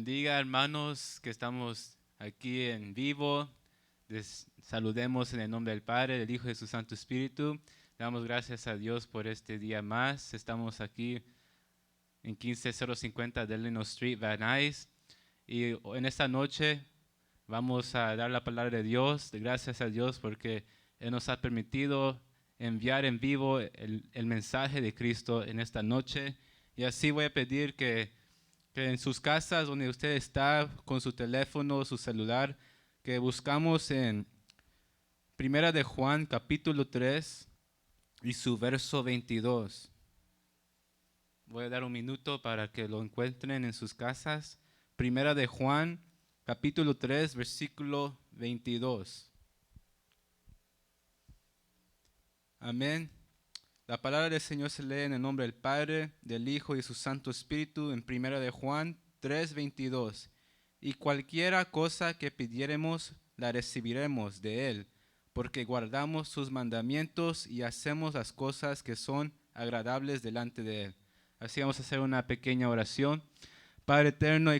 bendiga, hermanos, que estamos aquí en vivo. Les saludemos en el nombre del Padre, del Hijo y de su Santo Espíritu. Damos gracias a Dios por este día más. Estamos aquí en 15050 Delano Street, Van Nuys. Y en esta noche vamos a dar la palabra de Dios. Gracias a Dios porque Él nos ha permitido enviar en vivo el mensaje de Cristo en esta noche. Y así voy a pedir que en sus casas, donde usted está con su teléfono, su celular, que buscamos en Primera de Juan, capítulo 3 y su verso 22. Voy a dar un minuto para que lo encuentren en sus casas. Primera de Juan, capítulo 3, versículo 22. Amén. La palabra del Señor se lee en el nombre del Padre, del Hijo y de su Santo Espíritu en Primera de Juan 3:22. Y cualquiera cosa que pidiéremos, la recibiremos de Él, porque guardamos sus mandamientos y hacemos las cosas que son agradables delante de Él. Así vamos a hacer una pequeña oración. Padre eterno,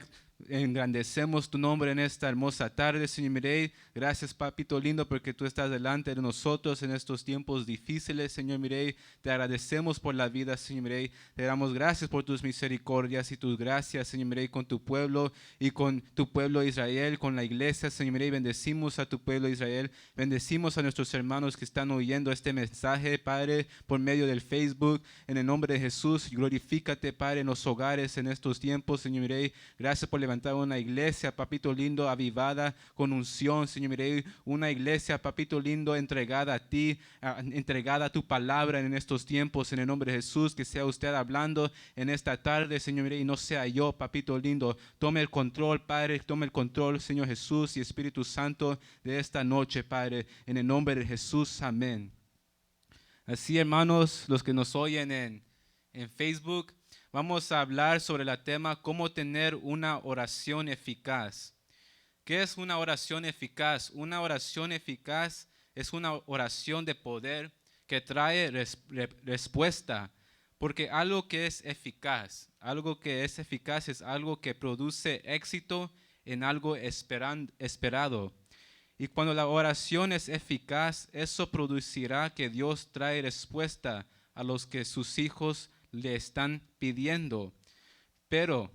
engrandecemos tu nombre en esta hermosa tarde, Señor Mirey. Gracias, papito lindo, porque tú estás delante de nosotros en estos tiempos difíciles, Señor Mirey. Te agradecemos por la vida, Señor Mirey. Te damos gracias por tus misericordias y tus gracias, Señor Mirey, con tu pueblo y con tu pueblo Israel, con la iglesia, Señor Mirey. Bendecimos a tu pueblo Israel. Bendecimos a nuestros hermanos que están oyendo este mensaje, Padre, por medio del Facebook. En el nombre de Jesús, glorifícate, Padre, en los hogares en estos tiempos, Señor Mirey. Gracias por levantar una iglesia, papito lindo, avivada, con unción, Señor Mirey. Una iglesia, papito lindo, entregada a ti, entregada a tu palabra en estos tiempos, en el nombre de Jesús. Que sea usted hablando en esta tarde, Señor Mirey, y no sea yo, papito lindo. Tome el control, Padre, tome el control, Señor Jesús y Espíritu Santo, de esta noche, Padre, en el nombre de Jesús. Amén. Así, hermanos, los que nos oyen en Facebook, vamos a hablar sobre el tema cómo tener una oración eficaz. ¿Qué es una oración eficaz? Una oración eficaz es una oración de poder que trae respuesta. Porque algo que es eficaz es algo que produce éxito en algo esperado. Y cuando la oración es eficaz, eso producirá que Dios trae respuesta a los que sus hijos le están pidiendo. Pero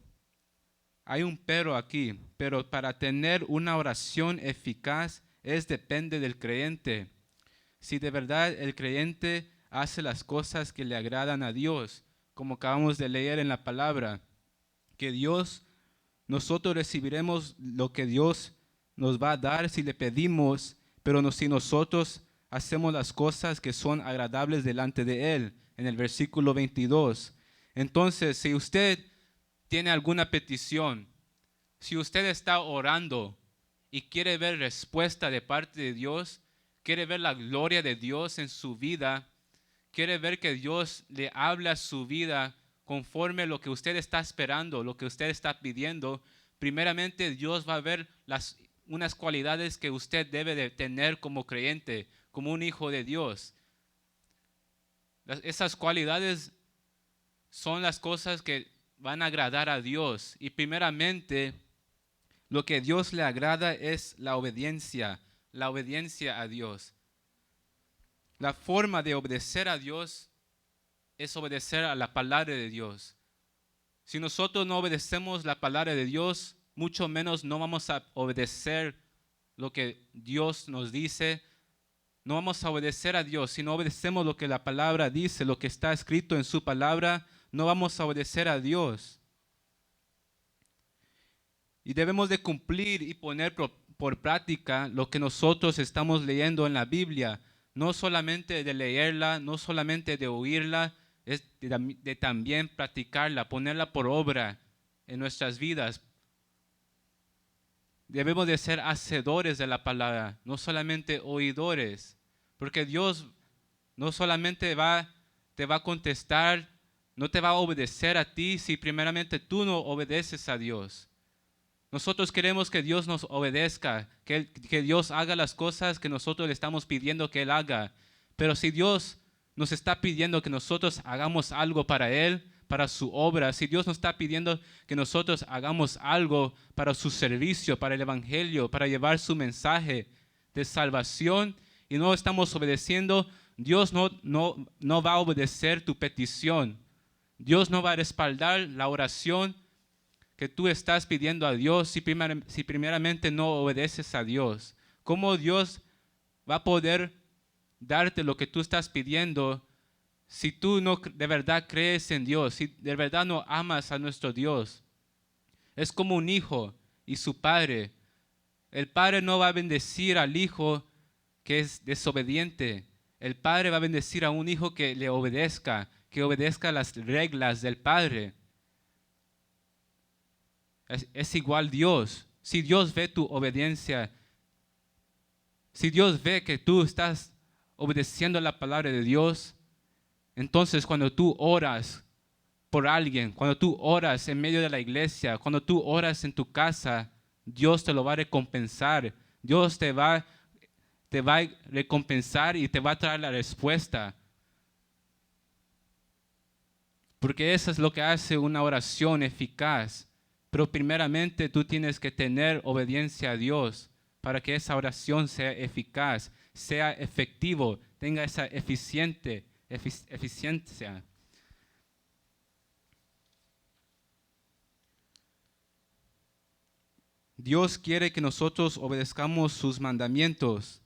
hay un pero aquí. Pero para tener una oración eficaz depende del creyente. Si de verdad el creyente hace las cosas que le agradan a Dios, como acabamos de leer en la palabra, que nosotros recibiremos lo que Dios nos va a dar si le pedimos, pero si nosotros hacemos las cosas que son agradables delante de Él, en el versículo 22. Entonces, si usted tiene alguna petición, si usted está orando y quiere ver respuesta de parte de Dios, quiere ver la gloria de Dios en su vida, quiere ver que Dios le habla a su vida conforme a lo que usted está esperando, lo que usted está pidiendo, primeramente Dios va a ver unas cualidades que usted debe de tener como creyente, como un hijo de Dios. Esas cualidades son las cosas que van a agradar a Dios. Y primeramente, lo que Dios le agrada es la obediencia a Dios. La forma de obedecer a Dios es obedecer a la palabra de Dios. Si nosotros no obedecemos la palabra de Dios, mucho menos no vamos a obedecer lo que Dios nos dice. No vamos a obedecer a Dios. Si no obedecemos lo que la palabra dice, lo que está escrito en su palabra, no vamos a obedecer a Dios. Y debemos de cumplir y poner por práctica lo que nosotros estamos leyendo en la Biblia. No solamente de leerla, no solamente de oírla, es de también practicarla, ponerla por obra en nuestras vidas. Debemos de ser hacedores de la palabra, no solamente oidores. Porque Dios no solamente te va a contestar, no te va a obedecer a ti si primeramente tú no obedeces a Dios. Nosotros queremos que Dios nos obedezca, que Dios haga las cosas que nosotros le estamos pidiendo que Él haga. Pero si Dios nos está pidiendo que nosotros hagamos algo para Él, para su obra, si Dios nos está pidiendo que nosotros hagamos algo para su servicio, para el evangelio, para llevar su mensaje de salvación y no estamos obedeciendo, Dios no va a obedecer tu petición. Dios no va a respaldar la oración que tú estás pidiendo a Dios si primeramente no obedeces a Dios. ¿Cómo Dios va a poder darte lo que tú estás pidiendo si tú no de verdad crees en Dios, si de verdad no amas a nuestro Dios? Es como un hijo y su padre. El padre no va a bendecir al hijo que es desobediente. El padre va a bendecir a un hijo que le obedezca, que obedezca las reglas del padre. Es igual Dios. Si Dios ve tu obediencia, si Dios ve que tú estás obedeciendo la palabra de Dios, entonces cuando tú oras por alguien, cuando tú oras en medio de la iglesia, cuando tú oras en tu casa, Dios te lo va a recompensar. Dios te va a recompensar y te va a traer la respuesta. Porque eso es lo que hace una oración eficaz. Pero primeramente tú tienes que tener obediencia a Dios para que esa oración sea eficaz, sea efectivo, tenga esa eficiencia. Dios quiere que nosotros obedezcamos sus mandamientos,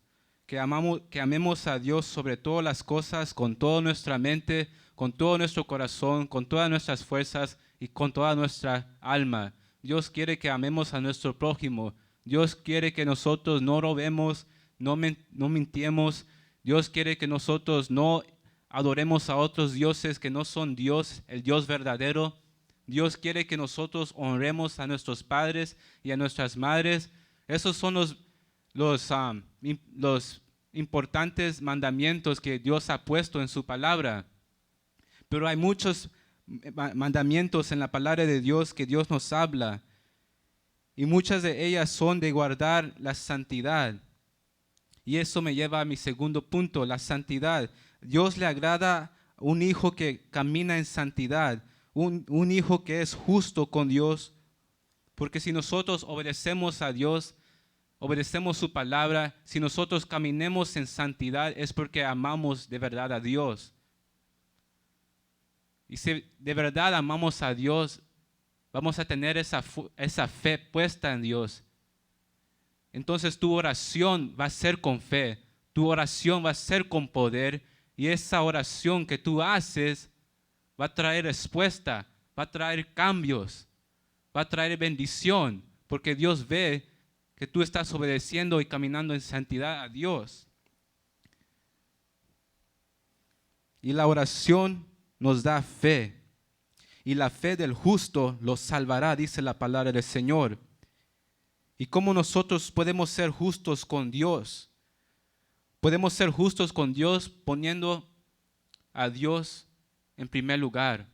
que amemos a Dios sobre todas las cosas, con toda nuestra mente, con todo nuestro corazón, con todas nuestras fuerzas y con toda nuestra alma. Dios quiere que amemos a nuestro prójimo. Dios quiere que nosotros no robemos, no mintiemos. Dios quiere que nosotros no adoremos a otros dioses que no son Dios, el Dios verdadero. Dios quiere que nosotros honremos a nuestros padres y a nuestras madres. Esos son los importantes mandamientos que Dios ha puesto en su palabra. Pero hay muchos mandamientos en la palabra de Dios que Dios nos habla. Y muchas de ellas son de guardar la santidad. Y eso me lleva a mi segundo punto, la santidad. Dios le agrada a un hijo que camina en santidad. Un hijo que es justo con Dios, porque si nosotros obedecemos a Dios, obedecemos su palabra, si nosotros caminemos en santidad es porque amamos de verdad a Dios. Y si de verdad amamos a Dios, vamos a tener esa fe puesta en Dios. Entonces tu oración va a ser con fe, tu oración va a ser con poder, y esa oración que tú haces va a traer respuesta, va a traer cambios, va a traer bendición, porque Dios ve que tú estás obedeciendo y caminando en santidad a Dios. Y la oración nos da fe, y la fe del justo lo salvará, dice la palabra del Señor. ¿Y cómo nosotros podemos ser justos con Dios? Podemos ser justos con Dios poniendo a Dios en primer lugar,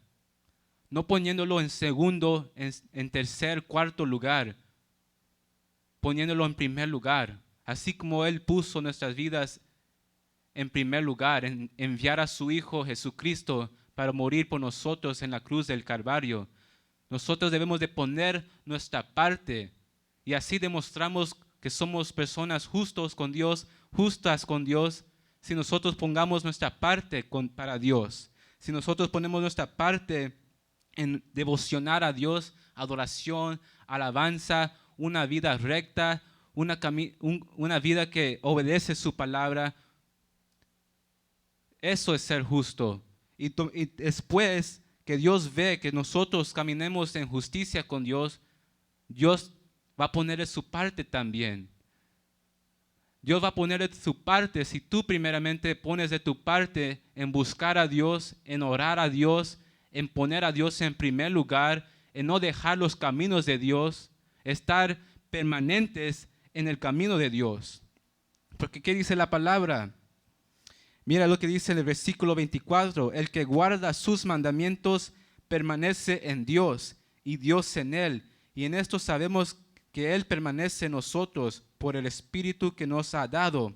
no poniéndolo en segundo, en tercer, cuarto lugar, poniéndolo en primer lugar, así como Él puso nuestras vidas en primer lugar, en enviar a su Hijo Jesucristo para morir por nosotros en la cruz del Calvario. Nosotros debemos de poner nuestra parte y así demostramos que somos personas justas con Dios, si nosotros pongamos nuestra parte para Dios. Si nosotros ponemos nuestra parte en devocionar a Dios, adoración, alabanza, una vida recta, una vida que obedece su palabra, eso es ser justo. Y después que Dios ve que nosotros caminemos en justicia con Dios, Dios va a poner de su parte también. Dios va a poner de su parte si tú primeramente pones de tu parte en buscar a Dios, en orar a Dios, en poner a Dios en primer lugar, en no dejar los caminos de Dios, estar permanentes en el camino de Dios. Porque ¿qué dice la palabra? Mira lo que dice en el versículo 24, el que guarda sus mandamientos permanece en Dios y Dios en él. Y en esto sabemos que Él permanece en nosotros por el Espíritu que nos ha dado.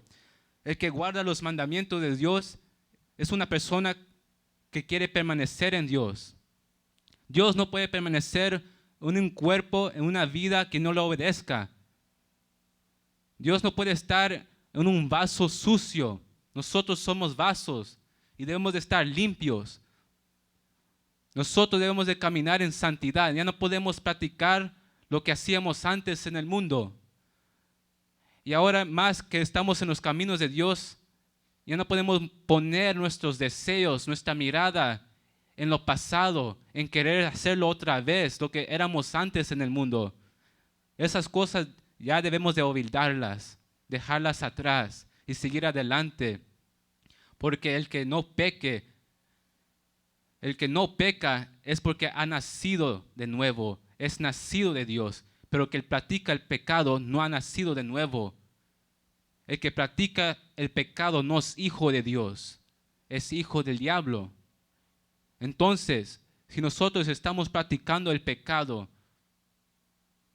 El que guarda los mandamientos de Dios es una persona que quiere permanecer en Dios. Dios no puede permanecer en un cuerpo, en una vida que no le obedezca. Dios no puede estar en un vaso sucio. Nosotros somos vasos y debemos de estar limpios. Nosotros debemos de caminar en santidad. Ya no podemos practicar lo que hacíamos antes en el mundo. Y ahora más que estamos en los caminos de Dios, ya no podemos poner nuestros deseos, nuestra mirada en lo pasado, en querer hacerlo otra vez, lo que éramos antes en el mundo. Esas cosas ya debemos de olvidarlas, dejarlas atrás y seguir adelante. Porque el que no peca es porque ha nacido de nuevo, es nacido de Dios. Pero el que practica el pecado no ha nacido de nuevo. El que practica el pecado no es hijo de Dios, es hijo del diablo. Entonces, si nosotros estamos practicando el pecado,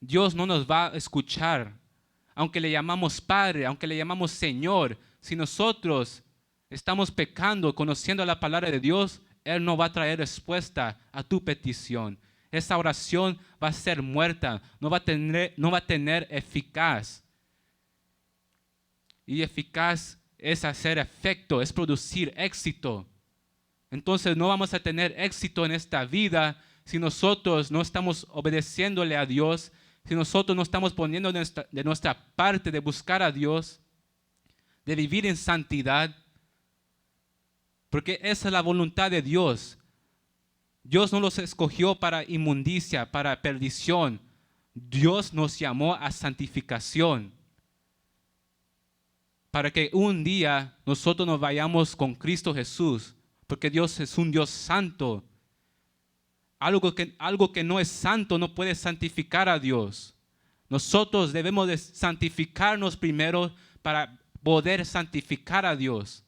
Dios no nos va a escuchar. Aunque le llamamos Padre, aunque le llamamos Señor, si nosotros estamos pecando, conociendo la palabra de Dios, Él no va a traer respuesta a tu petición. Esa oración va a ser muerta, no va a tener eficaz. Y eficaz es hacer efecto, es producir éxito. Entonces no vamos a tener éxito en esta vida si nosotros no estamos obedeciéndole a Dios, si nosotros no estamos poniendo de nuestra parte de buscar a Dios, de vivir en santidad. Porque esa es la voluntad de Dios. Dios no los escogió para inmundicia, para perdición. Dios nos llamó a santificación. Para que un día nosotros nos vayamos con Cristo Jesús. Porque Dios es un Dios santo. Algo que no es santo no puede santificar a Dios. Nosotros debemos de santificarnos primero para poder santificar a Dios.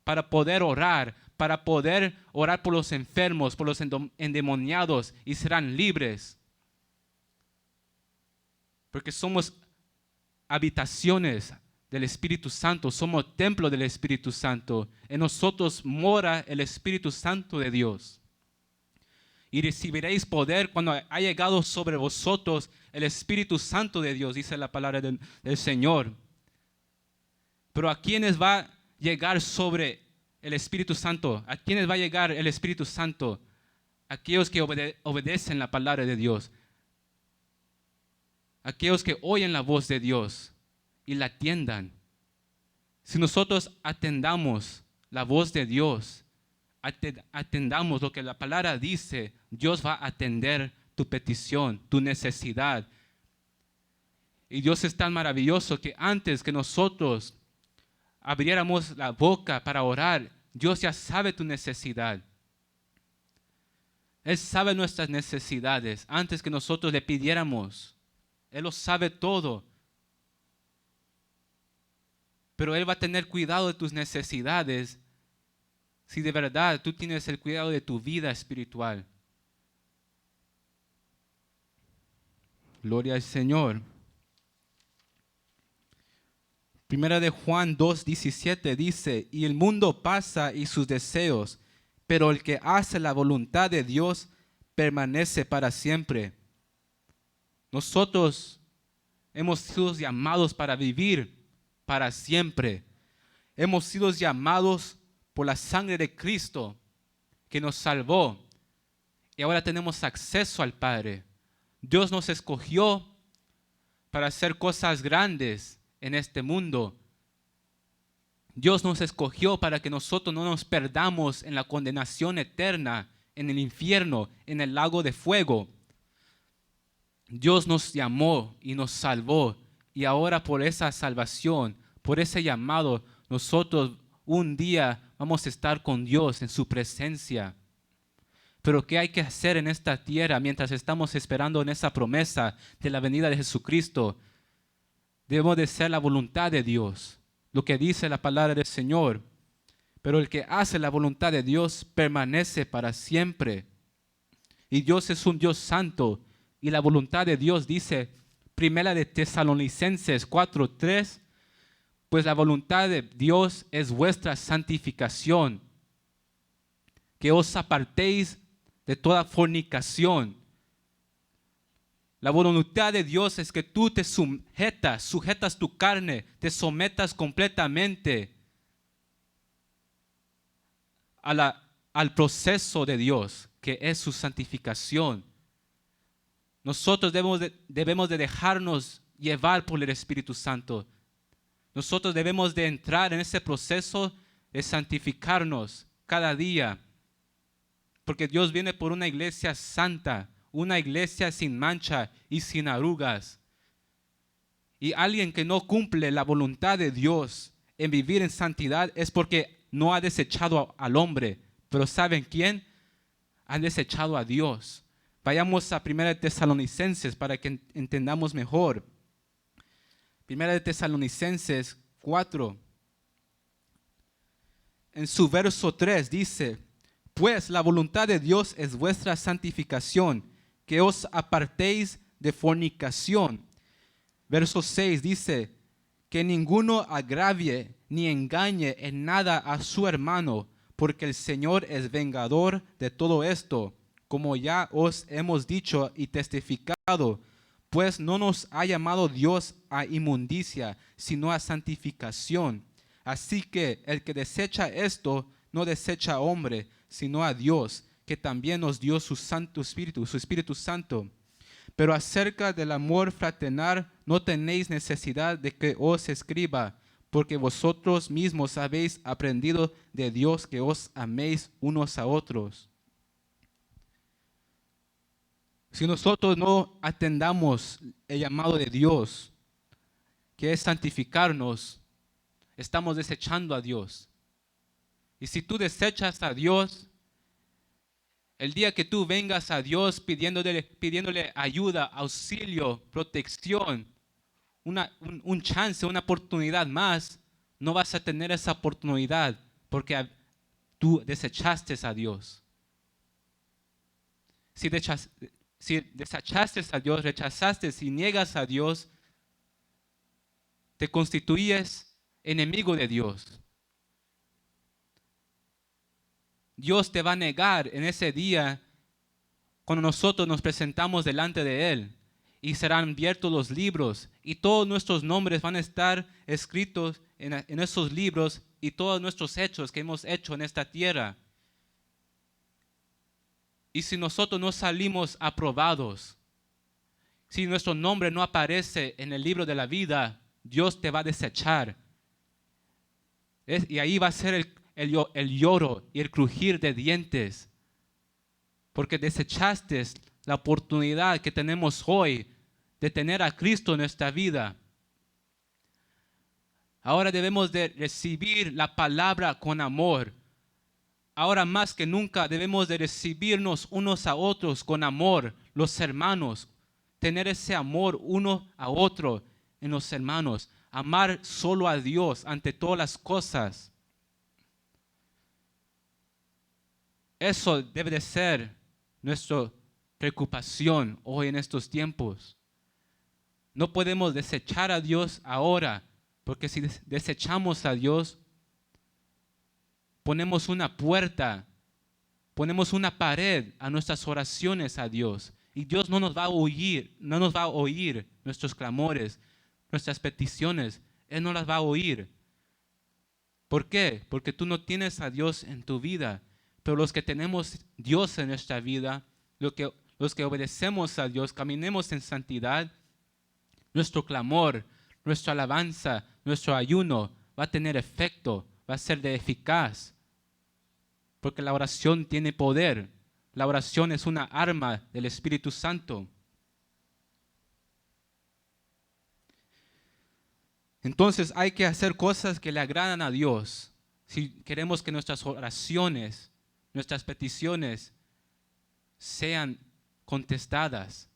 Para poder orar por los enfermos, por los endemoniados y serán libres. Porque somos habitaciones del Espíritu Santo, somos templo del Espíritu Santo. En nosotros mora el Espíritu Santo de Dios. Y recibiréis poder cuando haya llegado sobre vosotros el Espíritu Santo de Dios, dice la palabra del Señor. Pero ¿a quiénes va a llegar sobre el Espíritu Santo? ¿A quiénes va a llegar el Espíritu Santo? Aquellos que obedecen la palabra de Dios. Aquellos que oyen la voz de Dios y la atiendan. Si nosotros atendamos la voz de Dios, atendamos lo que la palabra dice, Dios va a atender tu petición, tu necesidad. Y Dios es tan maravilloso que antes que nosotros abriéramos la boca para orar, Dios ya sabe tu necesidad. Él sabe nuestras necesidades antes que nosotros le pidiéramos. Él lo sabe todo. Pero Él va a tener cuidado de tus necesidades si de verdad tú tienes el cuidado de tu vida espiritual. Gloria al Señor. Primera de Juan 2:17 dice, y el mundo pasa y sus deseos, pero el que hace la voluntad de Dios permanece para siempre. Nosotros hemos sido llamados para vivir para siempre. Hemos sido llamados por la sangre de Cristo que nos salvó y ahora tenemos acceso al Padre. Dios nos escogió para hacer cosas grandes en este mundo. Dios nos escogió para que nosotros no nos perdamos en la condenación eterna, en el infierno, en el lago de fuego. Dios nos llamó y nos salvó. Y ahora por esa salvación, por ese llamado, nosotros un día vamos a estar con Dios en su presencia. Pero ¿qué hay que hacer en esta tierra mientras estamos esperando en esa promesa de la venida de Jesucristo? Debemos de ser la voluntad de Dios, lo que dice la palabra del Señor. Pero el que hace la voluntad de Dios permanece para siempre. Y Dios es un Dios santo. Y la voluntad de Dios dice, Primera de Tesalonicenses 4:3, pues la voluntad de Dios es vuestra santificación, que os apartéis de toda fornicación. La voluntad de Dios es que tú te sujetas tu carne, te sometas completamente al proceso de Dios, que es su santificación. Nosotros debemos de dejarnos llevar por el Espíritu Santo. Nosotros debemos de entrar en ese proceso de santificarnos cada día. Porque Dios viene por una iglesia santa, una iglesia sin mancha y sin arrugas. Y alguien que no cumple la voluntad de Dios en vivir en santidad es porque no ha desechado al hombre. Pero ¿saben quién? Han desechado a Dios. Vayamos a 1 Tesalonicenses para que entendamos mejor. 1 Tesalonicenses 4. En su verso 3 dice: pues la voluntad de Dios es vuestra santificación, que os apartéis de fornicación. Verso 6 dice: que ninguno agravie ni engañe en nada a su hermano, porque el Señor es vengador de todo esto, como ya os hemos dicho y testificado, pues no nos ha llamado Dios a inmundicia, sino a santificación. Así que el que desecha esto, no desecha a hombre, sino a Dios, que también nos dio su Santo Espíritu, su Espíritu Santo. Pero acerca del amor fraternal no tenéis necesidad de que os escriba, porque vosotros mismos habéis aprendido de Dios que os améis unos a otros. Si nosotros no atendamos el llamado de Dios, que es santificarnos, estamos desechando a Dios. Y si tú desechas a Dios, el día que tú vengas a Dios pidiéndole ayuda, auxilio, protección, un chance, una oportunidad más, no vas a tener esa oportunidad porque tú desechaste a Dios. Si desechaste a Dios, rechazaste y niegas a Dios, te constituyes enemigo de Dios. Dios te va a negar en ese día cuando nosotros nos presentamos delante de Él, y serán abiertos los libros y todos nuestros nombres van a estar escritos en esos libros y todos nuestros hechos que hemos hecho en esta tierra. Y si nosotros no salimos aprobados, si nuestro nombre no aparece en el libro de la vida, Dios te va a desechar. Y ahí va a ser el lloro y el crujir de dientes, porque desechaste la oportunidad que tenemos hoy de tener a Cristo en nuestra vida. Ahora debemos de recibir la palabra con amor. Ahora más que nunca debemos de recibirnos unos a otros con amor, los hermanos. Tener ese amor uno a otro en los hermanos. Amar solo a Dios ante todas las cosas. Eso debe de ser nuestra preocupación hoy en estos tiempos. No podemos desechar a Dios ahora, porque si desechamos a Dios, ponemos una puerta, ponemos una pared a nuestras oraciones a Dios. Y Dios no nos va a oír, no nos va a oír nuestros clamores, nuestras peticiones. Él no las va a oír. ¿Por qué? Porque tú no tienes a Dios en tu vida. Pero los que tenemos Dios en nuestra vida, los que obedecemos a Dios, caminemos en santidad, nuestro clamor, nuestra alabanza, nuestro ayuno va a tener efecto, va a ser de eficaz. Porque la oración tiene poder. La oración es una arma del Espíritu Santo. Entonces hay que hacer cosas que le agradan a Dios. Si queremos que nuestras oraciones, nuestras peticiones sean contestadas.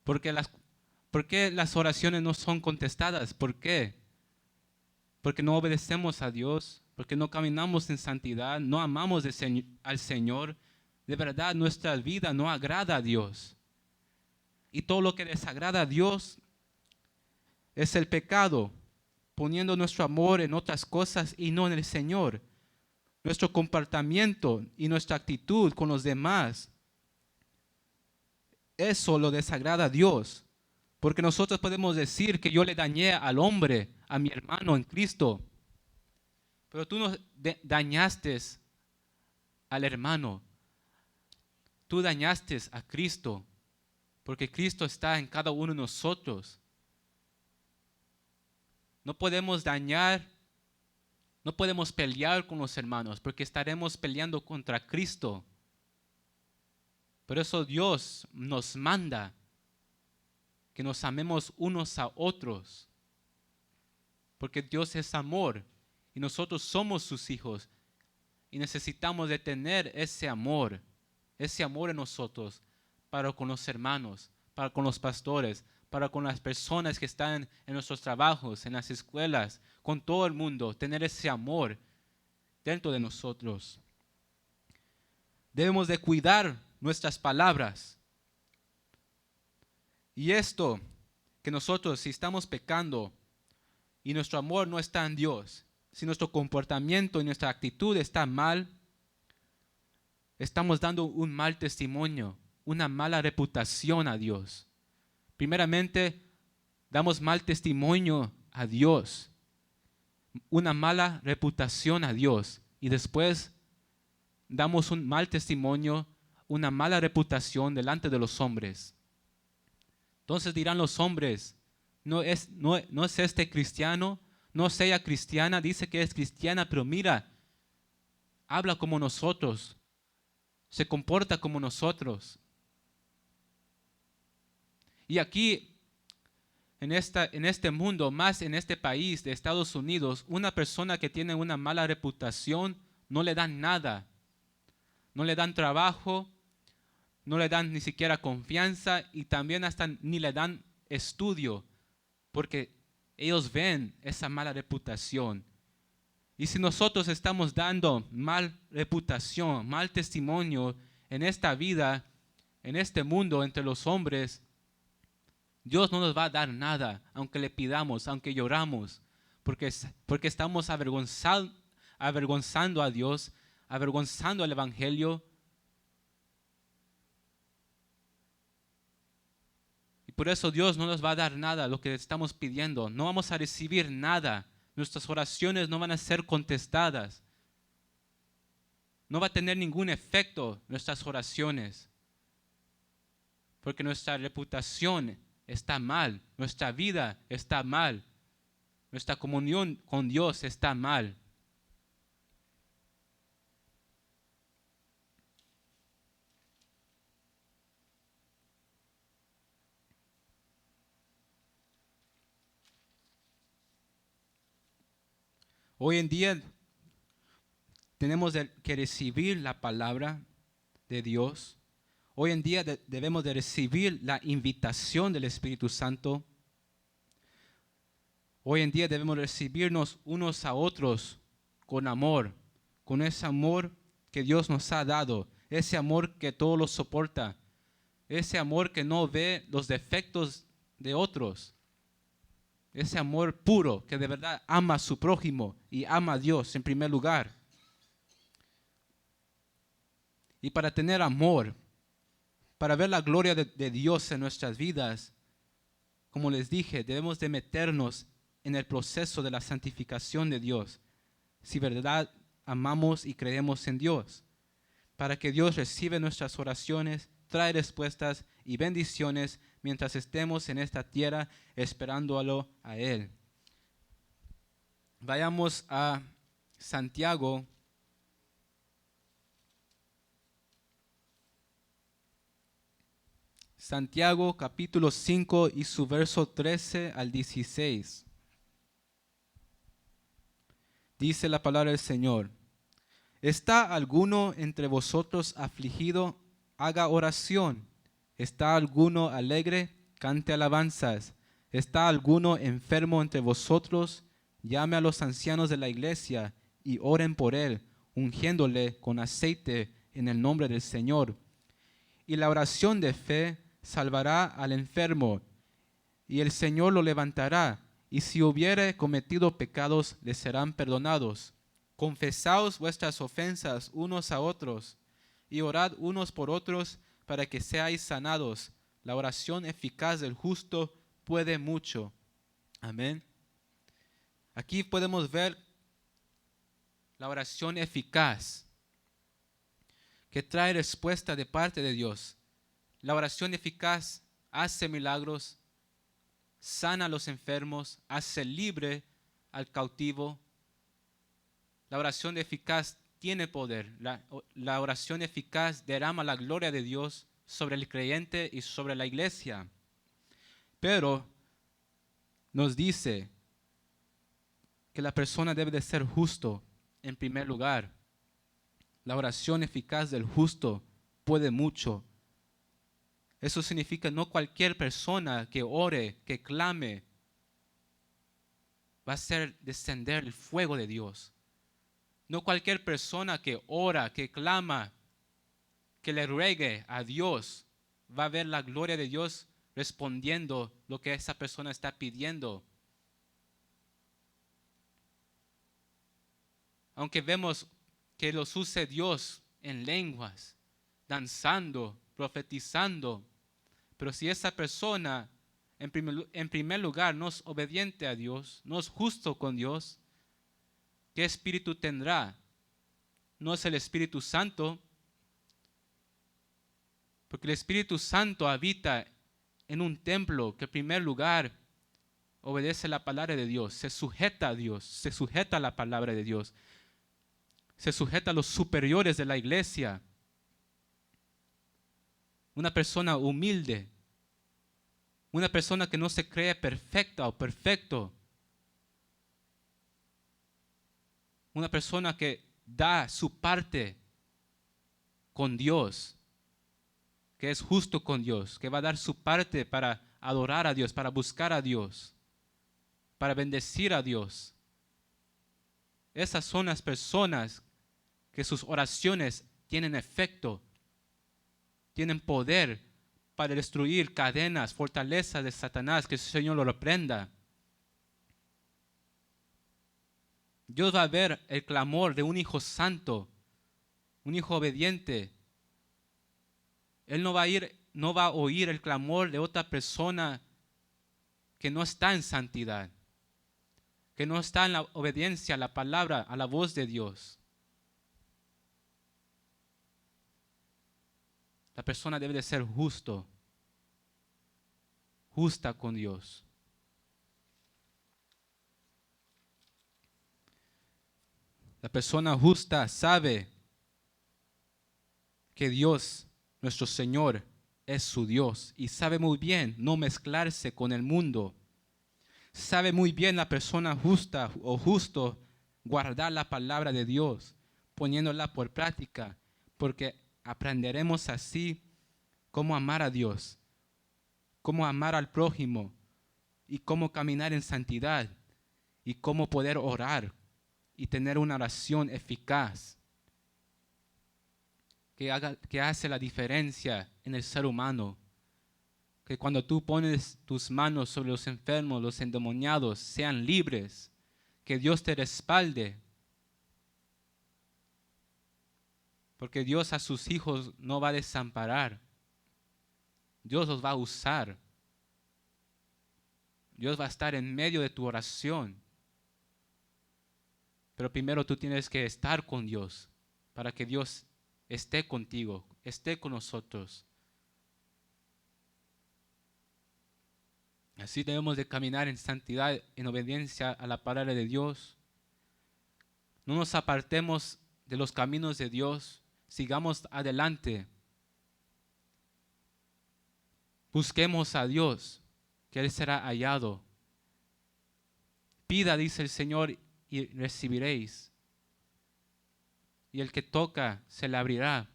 ¿Por qué las oraciones no son contestadas? ¿Por qué? Porque no obedecemos a Dios, porque no caminamos en santidad, no amamos al Señor. De verdad, nuestra vida no agrada a Dios. Y todo lo que desagrada a Dios es el pecado, poniendo nuestro amor en otras cosas y no en el Señor. nuestro comportamiento y nuestra actitud con los demás, eso lo desagrada a Dios. Porque nosotros podemos decir que yo le dañé al hombre, a mi hermano en Cristo. Pero tú no dañaste al hermano. Tú dañaste a Cristo. Porque Cristo está en cada uno de nosotros. No podemos dañar, no podemos pelear con los hermanos, porque estaremos peleando contra Cristo. Por eso Dios nos manda que nos amemos unos a otros. Porque Dios es amor y nosotros somos sus hijos. Y necesitamos de tener ese amor en nosotros para con los hermanos, para con los pastores, para con las personas que están en nuestros trabajos, en las escuelas, con todo el mundo, tener ese amor dentro de nosotros. Debemos de cuidar nuestras palabras. Y esto, que nosotros si estamos pecando y nuestro amor no está en Dios, si nuestro comportamiento y nuestra actitud está mal, estamos dando un mal testimonio, una mala reputación a Dios. Primeramente, damos mal testimonio a Dios, una mala reputación a Dios, y después damos un mal testimonio, una mala reputación delante de los hombres. Entonces dirán los hombres, no es este cristiano, no es ella cristiana, dice que es cristiana, pero mira, habla como nosotros, se comporta como nosotros. Y aquí, en este mundo, más en este país de Estados Unidos, una persona que tiene una mala reputación, no le dan nada. No le dan trabajo, no le dan ni siquiera confianza y también hasta ni le dan estudio, porque ellos ven esa mala reputación. Y si nosotros estamos dando mal reputación, mal testimonio en esta vida, en este mundo, entre los hombres, Dios no nos va a dar nada, aunque le pidamos, aunque lloramos, porque estamos avergonzando a Dios, avergonzando al Evangelio. Y por eso Dios no nos va a dar nada, lo que estamos pidiendo. No vamos a recibir nada. Nuestras oraciones no van a ser contestadas. No va a tener ningún efecto nuestras oraciones, porque nuestra reputación está mal, nuestra vida está mal, nuestra comunión con Dios está mal. Hoy en día tenemos que recibir la palabra de Dios. Hoy en día debemos de recibir la invitación del Espíritu Santo. Hoy en día debemos recibirnos unos a otros con amor, con ese amor que Dios nos ha dado, ese amor que todo lo soporta, ese amor que no ve los defectos de otros, ese amor puro que de verdad ama a su prójimo y ama a Dios en primer lugar. Y para tener amor, para ver la gloria de Dios en nuestras vidas, como les dije, debemos de meternos en el proceso de la santificación de Dios, si verdad amamos y creemos en Dios, para que Dios reciba nuestras oraciones, trae respuestas y bendiciones mientras estemos en esta tierra esperándolo a Él. Vayamos a Santiago. Santiago capítulo 5 y su verso 13 al 16. Dice la palabra del Señor: ¿Está alguno entre vosotros afligido? Haga oración. ¿Está alguno alegre? Cante alabanzas. ¿Está alguno enfermo entre vosotros? Llame a los ancianos de la iglesia y oren por él, ungiéndole con aceite en el nombre del Señor. Y la oración de fe salvará al enfermo, y el Señor lo levantará, y si hubiere cometido pecados, le serán perdonados. Confesaos vuestras ofensas unos a otros y orad unos por otros para que seáis sanados. La oración eficaz del justo puede mucho. Amén. Aquí podemos ver la oración eficaz que trae respuesta de parte de Dios. La oración eficaz hace milagros, sana a los enfermos, hace libre al cautivo. La oración eficaz tiene poder. La oración eficaz derrama la gloria de Dios sobre el creyente y sobre la iglesia. Pero nos dice que la persona debe de ser justo en primer lugar. La oración eficaz del justo puede mucho. Eso significa no cualquier persona que ore, que clame, va a hacer descender el fuego de Dios. No cualquier persona que ora, que clama, que le ruegue a Dios, va a ver la gloria de Dios respondiendo lo que esa persona está pidiendo. Aunque vemos que los use Dios en lenguas, danzando, profetizando, pero si esa persona en primer lugar no es obediente a Dios, no es justo con Dios, ¿qué espíritu tendrá? No es el Espíritu Santo, porque el Espíritu Santo habita en un templo que en primer lugar obedece la palabra de Dios, se sujeta a Dios, se sujeta a la palabra de Dios, se sujeta a los superiores de la iglesia. Una persona humilde, una persona que no se cree perfecta o perfecto, una persona que da su parte con Dios, que es justo con Dios, que va a dar su parte para adorar a Dios, para buscar a Dios, para bendecir a Dios. Esas son las personas que sus oraciones tienen efecto, tienen poder para destruir cadenas, fortalezas de Satanás, que el Señor lo reprenda. Dios va a ver el clamor de un hijo santo, un hijo obediente. Él no va a oír el clamor de otra persona que no está en santidad, que no está en la obediencia a la palabra, a la voz de Dios. La persona debe de ser justa con Dios. La persona justa sabe que Dios, nuestro Señor, es su Dios y sabe muy bien no mezclarse con el mundo. Sabe muy bien la persona justa o justo guardar la palabra de Dios, poniéndola por práctica, porque aprenderemos así cómo amar a Dios, cómo amar al prójimo y cómo caminar en santidad y cómo poder orar y tener una oración eficaz que hace la diferencia en el ser humano. Que cuando tú pones tus manos sobre los enfermos, los endemoniados, sean libres, que Dios te respalde. Porque Dios a sus hijos no va a desamparar. Dios los va a usar. Dios va a estar en medio de tu oración. Pero primero tú tienes que estar con Dios para que Dios esté contigo, esté con nosotros. Así debemos de caminar en santidad, en obediencia a la palabra de Dios. No nos apartemos de los caminos de Dios, sigamos adelante. Busquemos a Dios, que Él será hallado. Pida, dice el Señor, y recibiréis. Y el que toca, se le abrirá.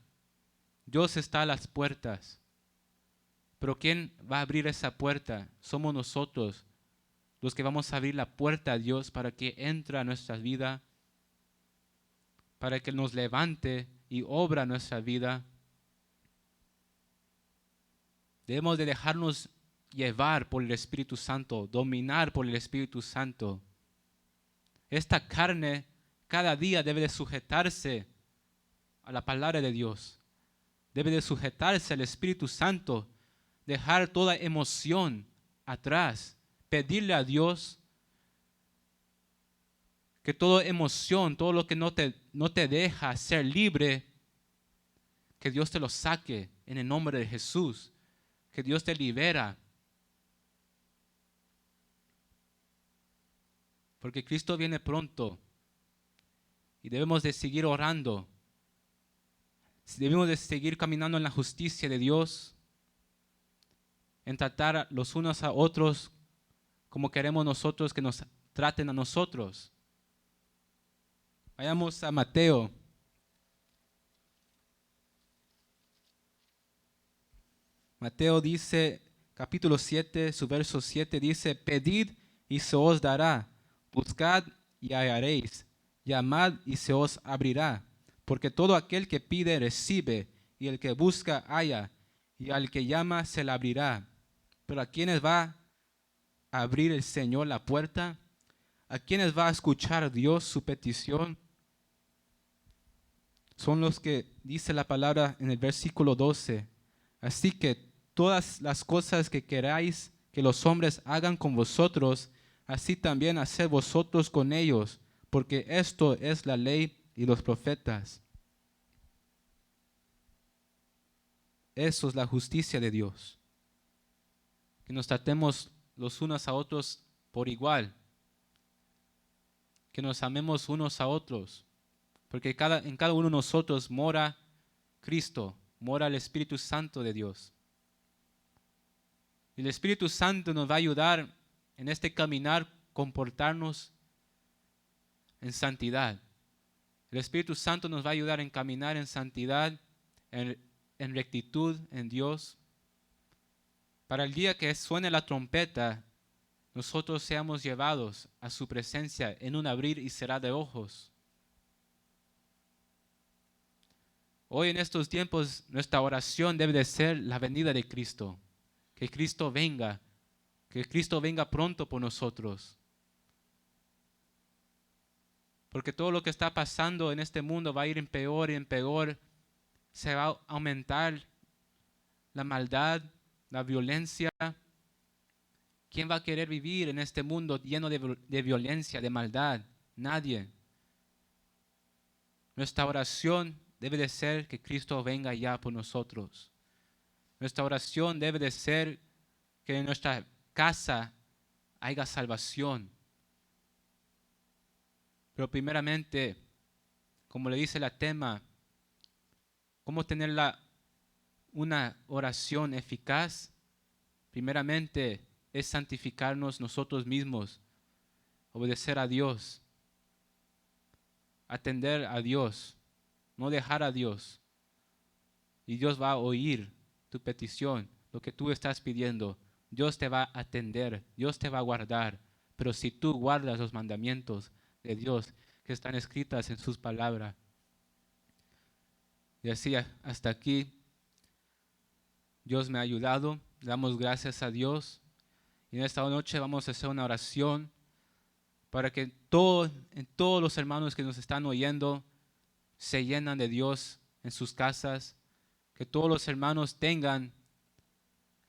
Dios está a las puertas. Pero ¿quién va a abrir esa puerta? Somos nosotros, los que vamos a abrir la puerta a Dios para que entre a nuestra vida, para que nos levante y obra nuestra vida. Debemos de dejarnos llevar por el Espíritu Santo, dominar por el Espíritu Santo. Esta carne cada día debe de sujetarse a la palabra de Dios. Debe de sujetarse al Espíritu Santo, dejar toda emoción atrás, pedirle a Dios que toda emoción, todo lo que no te deja ser libre, que Dios te lo saque en el nombre de Jesús, que Dios te libera. Porque Cristo viene pronto y debemos de seguir orando. Debemos de seguir caminando en la justicia de Dios, en tratar los unos a otros como queremos nosotros que nos traten a nosotros. Vayamos a Mateo. Mateo dice, capítulo 7, su verso 7 dice, pedid y se os dará, buscad y hallaréis, llamad y se os abrirá, porque todo aquel que pide recibe, y el que busca halla, y al que llama se le abrirá. Pero ¿a quiénes va a abrir el Señor la puerta? ¿A quiénes va a escuchar Dios su petición? Son los que dice la palabra en el versículo 12. Así que todas las cosas que queráis que los hombres hagan con vosotros, así también haced vosotros con ellos, porque esto es la ley y los profetas. Eso es la justicia de Dios. Que nos tratemos los unos a otros por igual. Que nos amemos unos a otros. Porque en cada uno de nosotros mora Cristo, mora el Espíritu Santo de Dios. Y el Espíritu Santo nos va a ayudar en este caminar, comportarnos en santidad. El Espíritu Santo nos va a ayudar en caminar en santidad, en rectitud en Dios. Para el día que suene la trompeta, nosotros seamos llevados a su presencia en un abrir y cerrar de ojos. Hoy en estos tiempos nuestra oración debe de ser la venida de Cristo. Que Cristo venga pronto por nosotros. Porque todo lo que está pasando en este mundo va a ir en peor y en peor. Se va a aumentar la maldad, la violencia. ¿Quién va a querer vivir en este mundo lleno de violencia, de maldad? Nadie. Nuestra oración debe de ser que Cristo venga ya por nosotros. Nuestra oración debe de ser que en nuestra casa haya salvación. Pero primeramente, como le dice la tema, ¿cómo tener una oración eficaz? Primeramente es santificarnos nosotros mismos, obedecer a Dios, atender a Dios, no dejar a Dios. Y Dios va a oír tu petición, lo que tú estás pidiendo. Dios te va a atender, Dios te va a guardar. Pero si tú guardas los mandamientos de Dios que están escritas en sus palabras. Y así hasta aquí, Dios me ha ayudado. Damos gracias a Dios. Y en esta noche vamos a hacer una oración para que todos los hermanos que nos están oyendo se llenan de Dios en sus casas. Que todos los hermanos tengan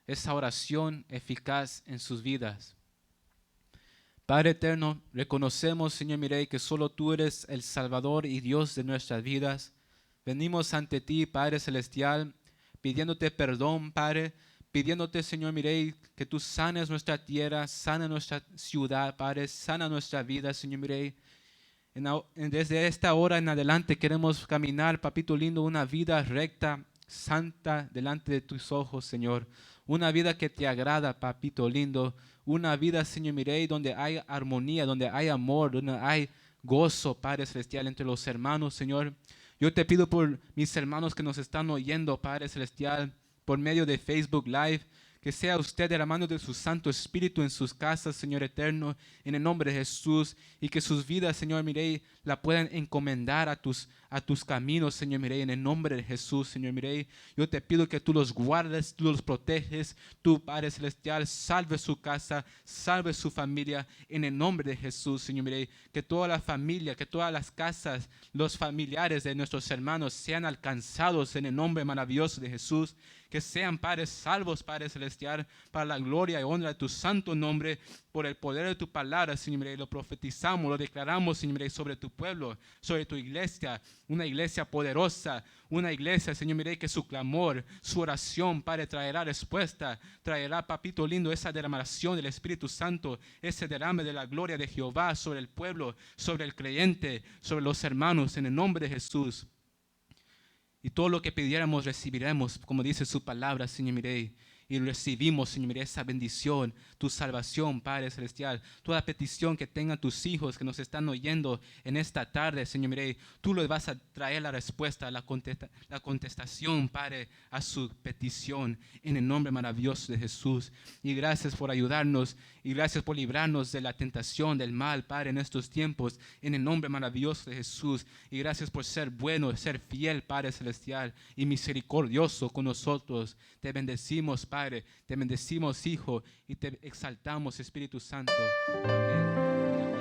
esa oración eficaz en sus vidas. Padre eterno, reconocemos, Señor Mirey, que solo tú eres el Salvador y Dios de nuestras vidas. Venimos ante ti, Padre Celestial, pidiéndote perdón, Padre, pidiéndote, Señor Mirey, que tú sanes nuestra tierra, sana nuestra ciudad, Padre, sana nuestra vida, Señor Mirey. Desde esta hora en adelante queremos caminar, papito lindo, una vida recta, santa, delante de tus ojos, Señor. Una vida que te agrada, papito lindo. Una vida, Señor Mirey, donde hay armonía, donde hay amor, donde hay gozo, Padre Celestial, entre los hermanos, Señor. Yo te pido por mis hermanos que nos están oyendo, Padre Celestial, por medio de Facebook Live, Que sea usted derramando de su Santo Espíritu en sus casas, Señor eterno, en el nombre de Jesús. Y que sus vidas, Señor, miré, la puedan encomendar a tus caminos, Señor, miré, en el nombre de Jesús, Señor, miré. Yo te pido que tú los guardes, tú los proteges, tú, Padre Celestial, salve su casa, salve su familia, en el nombre de Jesús, Señor, miré. Que toda la familia, que todas las casas, los familiares de nuestros hermanos sean alcanzados en el nombre maravilloso de Jesús. Que sean, Padre, salvos, Padre Celestial, para la gloria y honra de tu santo nombre, por el poder de tu palabra, Señor, miré. Lo profetizamos, lo declaramos, Señor, miré, sobre tu pueblo, sobre tu iglesia, una iglesia poderosa, una iglesia, Señor, miré, que su clamor, su oración, Padre, traerá respuesta, traerá, papito lindo, esa derramación del Espíritu Santo, ese derrame de la gloria de Jehová sobre el pueblo, sobre el creyente, sobre los hermanos, en el nombre de Jesús. Y todo lo que pidiéramos recibiremos, como dice su palabra, Señor, miré. Y recibimos, Señor, miré, esa bendición, tu salvación, Padre Celestial. Toda petición que tengan tus hijos que nos están oyendo en esta tarde, Señor, miré, tú les vas a traer la respuesta, la contestación, Padre, a su petición, en el nombre maravilloso de Jesús. Y gracias por ayudarnos, y gracias por librarnos de la tentación, del mal, Padre, en estos tiempos, en el nombre maravilloso de Jesús. Y gracias por ser bueno, ser fiel, Padre Celestial, y misericordioso con nosotros. Te bendecimos, Padre, te bendecimos, Hijo, y te exaltamos, Espíritu Santo. Amén.